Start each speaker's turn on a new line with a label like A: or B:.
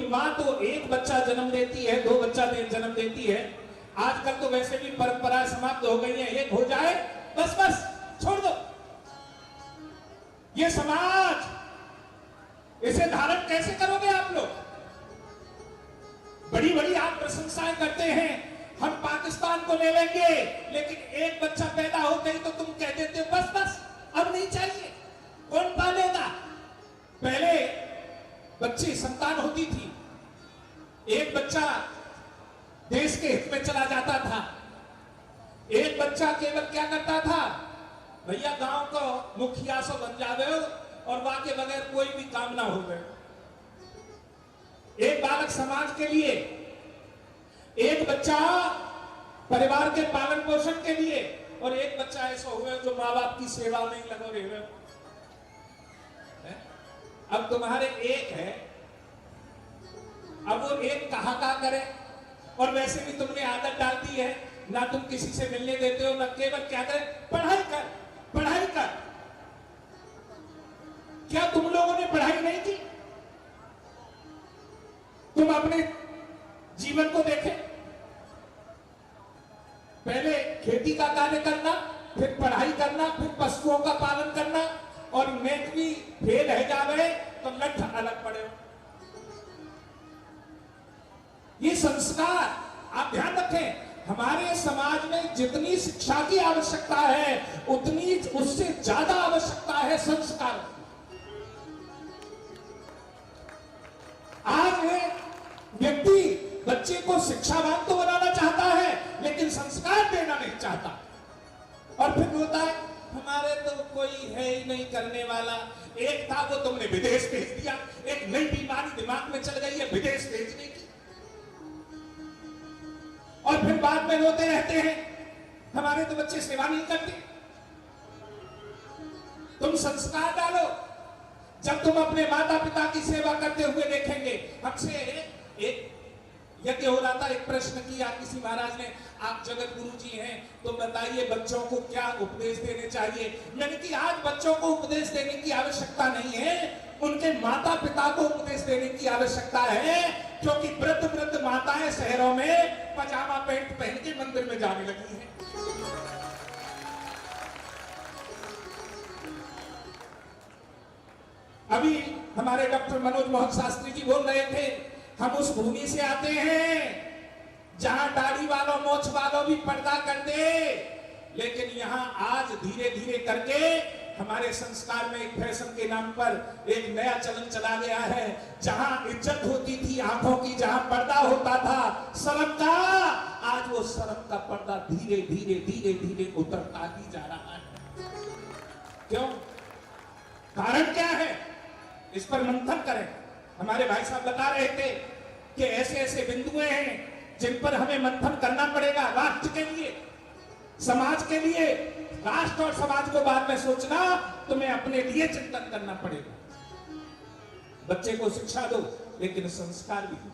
A: माँ तो एक बच्चा जन्म देती है, दो बच्चा जन्म देती है। आजकल तो वैसे भी परंपरा समाप्त हो गई है, एक हो जाए बस बस छोड़ दो। ये समाज, इसे धारण कैसे करोगे आप लोग? बड़ी बड़ी आप प्रशंसाएं करते हैं, हम पाकिस्तान को ले लेंगे, लेकिन एक बच्चा पैदा हो गई तो तुम कह देते हो बस बस अब नहीं चाहिए। कौन पालेगा? पहले बच्ची संतान होती थी, एक बच्चा देश के हित में चला जाता था। एक बच्चा केवल क्या करता था, भैया गांव को मुखिया से बन जावे और वहां के बगैर कोई भी काम ना हो गए। एक बालक समाज के लिए, एक बच्चा परिवार के पालन पोषण के लिए, और एक बच्चा ऐसा हुए जो माँ बाप की सेवा में लगे रहे। अब तुम्हारे एक है, अब वो एक कहा करे, और वैसे भी तुमने आदत डाल दी है, ना तुम किसी से मिलने देते हो, ना केवल क्या करे, पढ़ाई कर पढ़ाई कर। क्या तुम लोगों ने पढ़ाई नहीं की? तुम अपने जीवन को देखे, पहले खेती का कार्य करना, फिर पढ़ाई करना, फिर पशुओं का पालन करना, और मैथली फेल है जावे तो लठ अलग पड़े। ये संस्कार आप ध्यान रखें, हमारे समाज में जितनी शिक्षा की आवश्यकता है उतनी उससे ज्यादा आवश्यकता है संस्कार। आज व्यक्ति बच्चे को शिक्षावान तो बनाना चाहता है, लेकिन संस्कार देना नहीं चाहता। और फिर होता है हमारे तो कोई है ही नहीं करने वाला। एक था वो तुमने विदेश भेज दिया, एक नई बीमारी दिमाग में चल गई है विदेश भेजने की, और फिर बाद में रोते रहते हैं हमारे तो बच्चे सेवा नहीं करते। तुम संस्कार डालो। जब तुम अपने माता पिता की सेवा करते हुए देखेंगे, हमसे एक यज्ञ हो रहा था, एक प्रश्न किया किसी महाराज ने, आप जगत गुरु जी हैं तो बताइए बच्चों को क्या उपदेश देने चाहिए। मैंने कि आज बच्चों को उपदेश देने की आवश्यकता नहीं है, उनके माता पिता को उपदेश देने की आवश्यकता है, क्योंकि वृद्ध माताएं शहरों में पजामा पैंट पहन के मंदिर में जाने लगी हैं। अभी हमारे डॉक्टर मनोज मोहन शास्त्री जी बोल रहे थे, हम उस भूमि से आते हैं जहां दाढ़ी वालों मोछ वालों भी पर्दा कर दे, लेकिन यहां आज धीरे धीरे करके हमारे संस्कार में एक फैशन के नाम पर एक नया चलन चला गया है। जहां इज्जत होती थी आंखों की, जहां पर्दा होता था शर्म का, आज वो शर्म का पर्दा धीरे धीरे धीरे धीरे उतरता ही जा रहा है। क्यों? कारण क्या है? इस पर मंथन करें। हमारे भाई साहब बता रहे थे कि ऐसे ऐसे बिंदुएं हैं जिन पर हमें मंथन करना पड़ेगा, राष्ट्र के लिए, समाज के लिए। राष्ट्र और समाज को बाद में सोचना, तुम्हें अपने लिए चिंतन करना पड़ेगा। बच्चे को शिक्षा दो, लेकिन संस्कार भी दो।